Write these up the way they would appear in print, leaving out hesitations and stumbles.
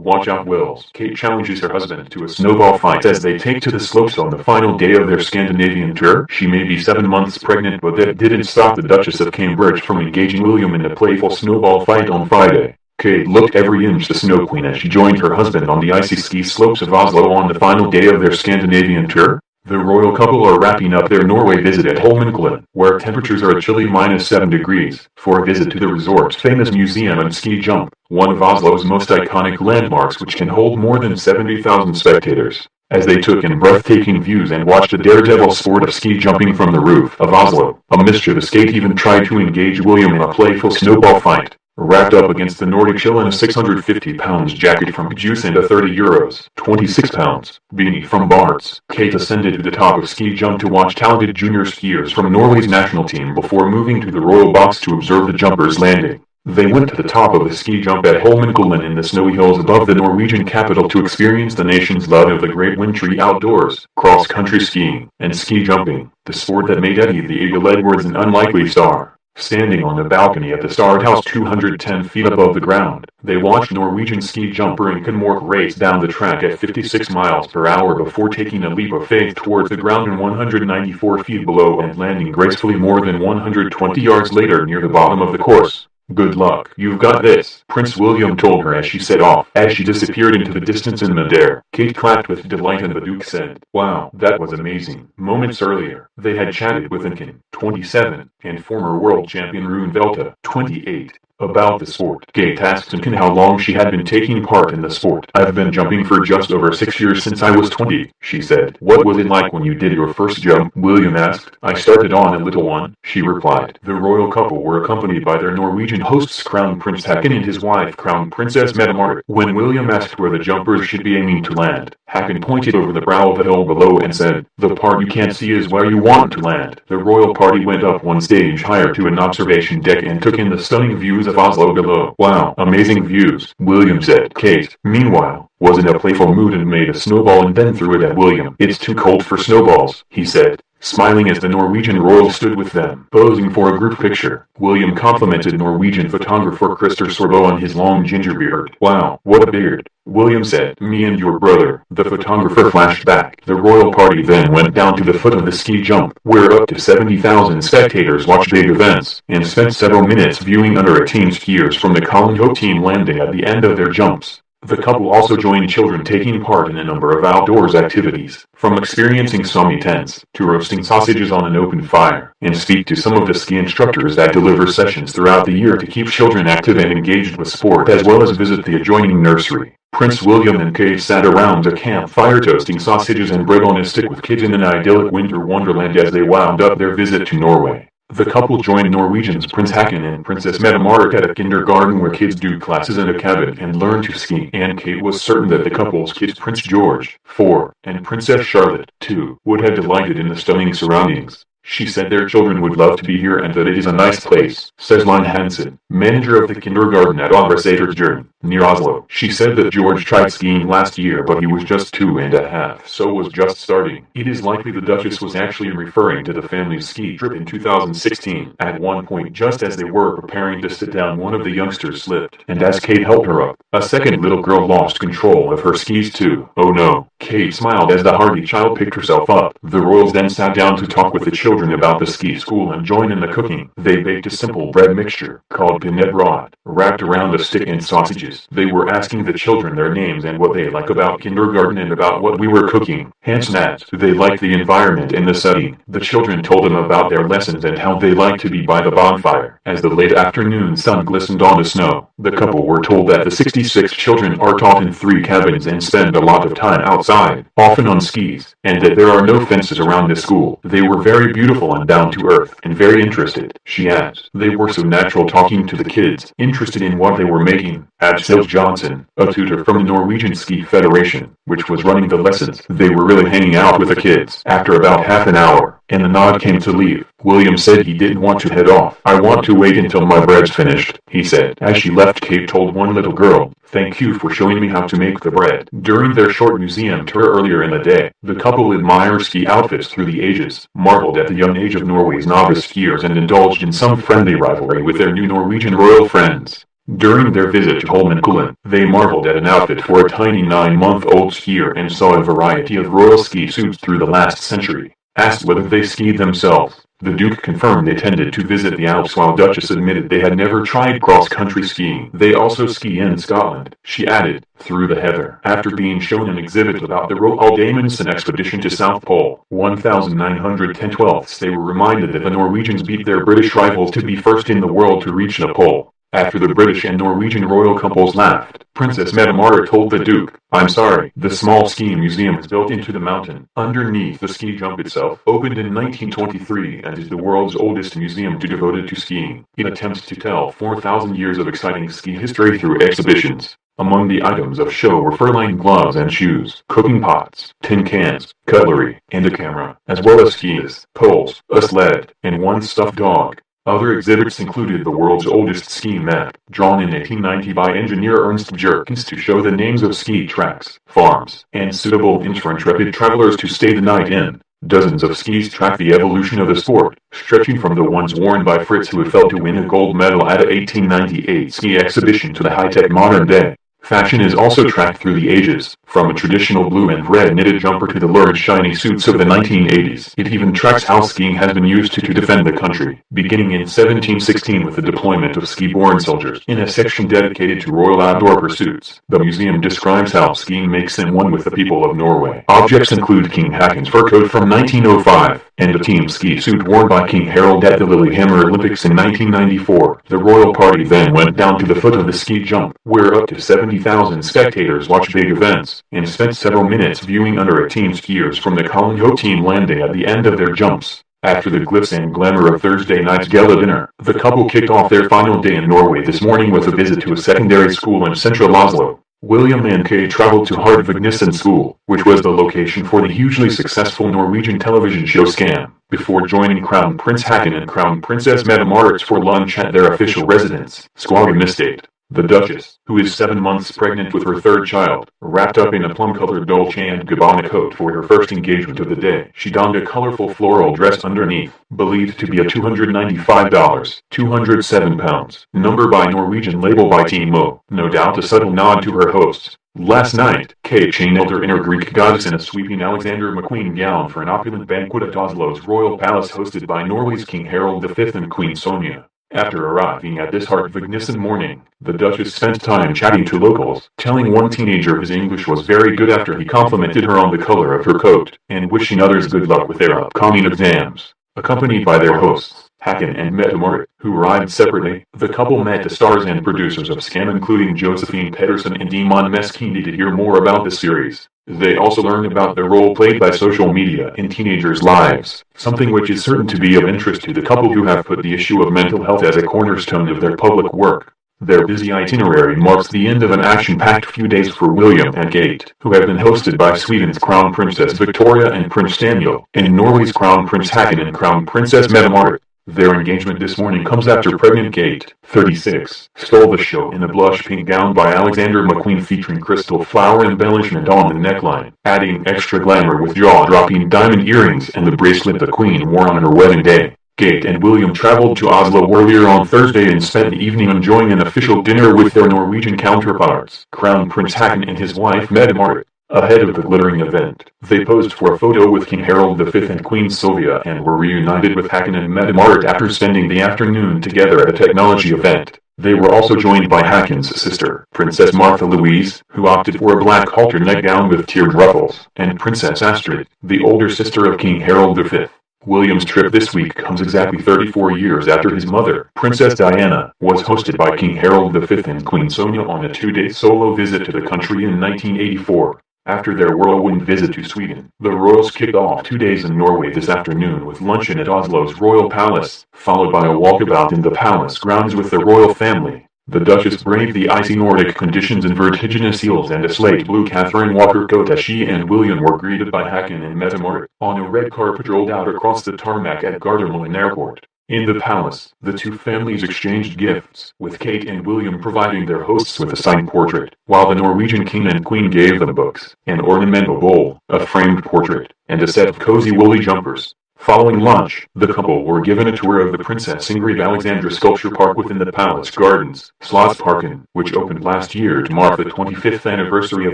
Watch out, Wills. Kate challenges her husband to a snowball fight as they take to the slopes on the final day of their Scandinavian tour. She may be 7 months pregnant, but that didn't stop the Duchess of Cambridge from engaging William in a playful snowball fight on Friday. Kate looked every inch the Snow Queen as she joined her husband on the icy ski slopes of Oslo on the final day of their Scandinavian tour. The royal couple are wrapping up their Norway visit at Holmenkollen, where temperatures are a chilly -7 degrees, for a visit to the resort's famous museum and ski jump, one of Oslo's most iconic landmarks which can hold more than 70,000 spectators. As they took in breathtaking views and watched the daredevil sport of ski jumping from the roof of Oslo, a mischievous Kate even tried to engage William in a playful snowball fight. Wrapped up against the Nordic chill in a 650 pounds jacket from Juice and a €30 (26 pounds) beanie from Bart's, Kate ascended to the top of ski jump to watch talented junior skiers from Norway's national team before moving to the royal box to observe the jumpers landing. They went to the top of the ski jump at Holmenkollen in the snowy hills above the Norwegian capital to experience the nation's love of the great wintry outdoors, cross-country skiing, and ski jumping, the sport that made Eddie the Eagle Edwards an unlikely star. Standing on the balcony at the Start House 210 feet above the ground, they watched Norwegian ski jumper Inken Mork race down the track at 56 miles per hour before taking a leap of faith towards the ground in 194 feet below and landing gracefully more than 120 yards later near the bottom of the course. "Good luck. You've got this," Prince William told her as she set off. As she disappeared into the distance in midair, Kate clapped with delight and the Duke said, "Wow, that was amazing." Moments earlier, they had chatted with Inken, 27, and former world champion Rune Velta, 28. About the sport. Kate asked Inken how long she had been taking part in the sport. "I've been jumping for just over 6 years since I was 20, she said. "What was it like when you did your first jump?" William asked. "I started on a little one," she replied. The royal couple were accompanied by their Norwegian hosts Crown Prince Haakon and his wife Crown Princess Mette-Marit. When William asked where the jumpers should be aiming to land, Haakon pointed over the brow of the hill below and said, "The part you can't see is where you want to land." The royal party went up one stage higher to an observation deck and took in the stunning views of Oslo below. "Wow, amazing views," William said. Kate, meanwhile, was in a playful mood and made a snowball and then threw it at William. "It's too cold for snowballs," he said, smiling as the Norwegian royal stood with them, posing for a group picture. William complimented Norwegian photographer Christer Sorbo on his long ginger beard. "Wow, what a beard," William said. "Me and your brother," the photographer flashed back. The royal party then went down to the foot of the ski jump, where up to 70,000 spectators watched big events, and spent several minutes viewing under-18 skiers from the Colin team landing at the end of their jumps. The couple also joined children taking part in a number of outdoors activities, from experiencing Sami tents, to roasting sausages on an open fire, and speak to some of the ski instructors that deliver sessions throughout the year to keep children active and engaged with sport, as well as visit the adjoining nursery. Prince William and Kate sat around a campfire toasting sausages and bread on a stick with kids in an idyllic winter wonderland as they wound up their visit to Norway. The couple joined Norwegians Prince Haakon and Princess Mette-Marit at a kindergarten where kids do classes in a cabin and learn to ski, and Kate was certain that the couple's kids Prince George, 4, and Princess Charlotte, 2, would have delighted in the stunning surroundings. She said their children would love to be here and that it is a nice place, says Lon Hansen, manager of the kindergarten at Abrasaterjern, near Oslo. She said that George tried skiing last year but he was just 2.5, so was just starting. It is likely the Duchess was actually referring to the family's ski trip in 2016. At one point just as they were preparing to sit down, one of the youngsters slipped, and as Kate helped her up, a second little girl lost control of her skis too. "Oh no." Kate smiled as the hardy child picked herself up. The royals then sat down to talk with the children about the ski school and join in the cooking. They baked a simple bread mixture, called pinnebrød, wrapped around a stick and sausages. They were asking the children their names and what they like about kindergarten and about what we were cooking. Hansen asked they liked the environment and the setting. The children told them about their lessons and how they liked to be by the bonfire. As the late afternoon sun glistened on the snow, the couple were told that the 66 children are taught in 3 cabins and spend a lot of time outside, often on skis, and that there are no fences around the school. They were very beautiful and down to earth, and very interested, she adds. They were so natural talking to the kids, interested in what they were making, adds Sils Johnson, a tutor from the Norwegian Ski Federation, which was running the lessons. They were really hanging out with the kids. After about half an hour, and the nod came to leave, William said he didn't want to head off. "I want to wait until my bread's finished," he said. As she left, Kate told one little girl, "Thank you for showing me how to make the bread." During their short museum tour earlier in the day, the couple admired ski outfits through the ages, marveled at the young age of Norway's novice skiers and indulged in some friendly rivalry with their new Norwegian royal friends. During their visit to Holmenkollen, they marveled at an outfit for a tiny 9-month-old skier and saw a variety of royal ski suits through the last century. Asked whether they skied themselves, the Duke confirmed they tended to visit the Alps, while Duchess admitted they had never tried cross-country skiing. They also ski in Scotland, she added, through the heather. After being shown an exhibit about the Roald Amundsen expedition to South Pole, 1912, they were reminded that the Norwegians beat their British rivals to be first in the world to reach the pole. After the British and Norwegian royal couples laughed, Princess Mette-Marit told the Duke, "I'm sorry, the small ski museum is built into the mountain, underneath the ski jump itself, opened in 1923 and is the world's oldest museum devoted to skiing. It attempts to tell 4,000 years of exciting ski history through exhibitions." Among the items of show were fur-lined gloves and shoes, cooking pots, tin cans, cutlery, and a camera, as well as skis, poles, a sled, and one stuffed dog. Other exhibits included the world's oldest ski map, drawn in 1890 by engineer Ernst Jerkens to show the names of ski tracks, farms, and suitable inns for intrepid travelers to stay the night in. Dozens of skis track the evolution of the sport, stretching from the ones worn by Fritz, who had failed to win a gold medal at a 1898 ski exhibition, to the high-tech modern day. Fashion is also tracked through the ages, from a traditional blue and red knitted jumper to the lurid shiny suits of the 1980s. It even tracks how skiing has been used to defend the country, beginning in 1716 with the deployment of ski-borne soldiers. In a section dedicated to royal outdoor pursuits, the museum describes how skiing makes them one with the people of Norway. Objects include King Haakon's fur coat from 1905, and a team ski suit worn by King Harald at the Lillehammer Olympics in 1994. The royal party then went down to the foot of the ski jump, where up to 70,000 spectators watched big events, and spent several minutes viewing under 18 skiers from the Colin team landing at the end of their jumps. After the glitz and glamour of Thursday night's gala dinner, the couple kicked off their final day in Norway this morning with a visit to a secondary school in central Oslo. William and Kay traveled to Hardvignessen School, which was the location for the hugely successful Norwegian television show Scam, before joining Crown Prince Haakon and Crown Princess Mette-Marit for lunch at their official residence, Skagen Estate. The Duchess, who is 7 months pregnant with her third child, wrapped up in a plum-colored Dolce & Gabbana coat for her first engagement of the day. She donned a colorful floral dress underneath, believed to be a $295, 207 pounds, number by Norwegian label by Team Mo, no doubt a subtle nod to her hosts. Last night, Kate channeled her inner Greek goddess in a sweeping Alexander McQueen gown for an opulent banquet at Oslo's royal palace hosted by Norway's King Harald V and Queen Sonja. After arriving at this Hardvignessen morning, the Duchess spent time chatting to locals, telling one teenager his English was very good after he complimented her on the color of her coat, and wishing others good luck with their upcoming exams. Accompanied by their hosts, Haakon and Mette-Marit, who arrived separately, the couple met the stars and producers of Scam, including Josephine Pedersen and Iman Meskindi, to hear more about the series. They also learned about the role played by social media in teenagers' lives, something which is certain to be of interest to the couple, who have put the issue of mental health as a cornerstone of their public work. Their busy itinerary marks the end of an action-packed few days for William and Kate, who have been hosted by Sweden's Crown Princess Victoria and Prince Daniel, and Norway's Crown Prince Haakon and Crown Princess Mette-Marit. Their engagement this morning comes after pregnant Kate, 36, stole the show in a blush pink gown by Alexander McQueen featuring crystal flower embellishment on the neckline, adding extra glamour with jaw-dropping diamond earrings and the bracelet the Queen wore on her wedding day. Kate and William traveled to Oslo earlier on Thursday and spent the evening enjoying an official dinner with their Norwegian counterparts, Crown Prince Haakon and his wife Mette-Marit. Ahead of the glittering event, they posed for a photo with King Harald V and Queen Sylvia and were reunited with Haakon and Mette-Marit after spending the afternoon together at a technology event. They were also joined by Haakon's sister, Princess Martha Louise, who opted for a black halter neck gown with tiered ruffles, and Princess Astrid, the older sister of King Harald V. William's trip this week comes exactly 34 years after his mother, Princess Diana, was hosted by King Harald V and Queen Sonja on a 2-day solo visit to the country in 1984. After their whirlwind visit to Sweden, the royals kicked off 2 days in Norway this afternoon with luncheon at Oslo's royal palace, followed by a walkabout in the palace grounds with the royal family. The Duchess braved the icy Nordic conditions in vertiginous heels and a slate blue Catherine Walker coat as she and William were greeted by Haakon and Mette-Marit on a red carpet rolled out across the tarmac at Gardermoen Airport. In the palace, the two families exchanged gifts, with Kate and William providing their hosts with a signed portrait, while the Norwegian king and queen gave them books, an ornamental bowl, a framed portrait, and a set of cozy woolly jumpers. Following lunch, the couple were given a tour of the Princess Ingrid Alexandra Sculpture Park within the Palace Gardens, Slottsparken, which opened last year to mark the 25th anniversary of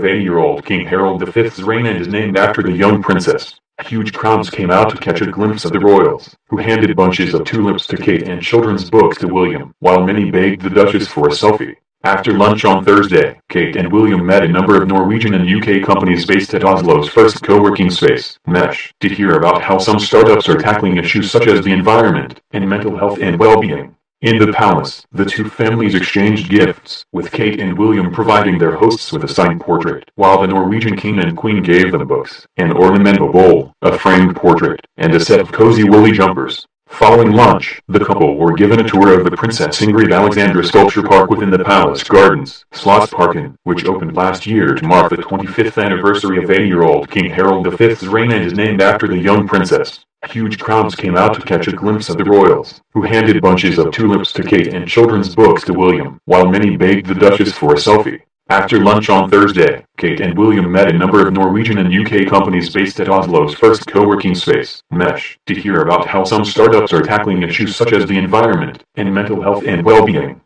80-year-old King Harold V's reign and is named after the young princess. Huge crowds came out to catch a glimpse of the royals, who handed bunches of tulips to Kate and children's books to William, while many begged the Duchess for a selfie. After lunch on Thursday, Kate and William met a number of Norwegian and UK companies based at Oslo's first co-working space, Mesh, to hear about how some startups are tackling issues such as the environment and mental health and well-being. In the palace, the two families exchanged gifts, with Kate and William providing their hosts with a signed portrait, while the Norwegian king and queen gave them books, an ornamental bowl, a framed portrait, and a set of cozy woolly jumpers. Following lunch, the couple were given a tour of the Princess Ingrid Alexandra Sculpture Park within the Palace Gardens, Slottsparken, which opened last year to mark the 25th anniversary of 80-year-old King Harold V's reign and is named after the young princess. Huge crowds came out to catch a glimpse of the royals, who handed bunches of tulips to Kate and children's books to William, while many begged the Duchess for a selfie. After lunch on Thursday, Kate and William met a number of Norwegian and UK companies based at Oslo's first co-working space, Mesh, to hear about how some startups are tackling issues such as the environment and mental health and well-being.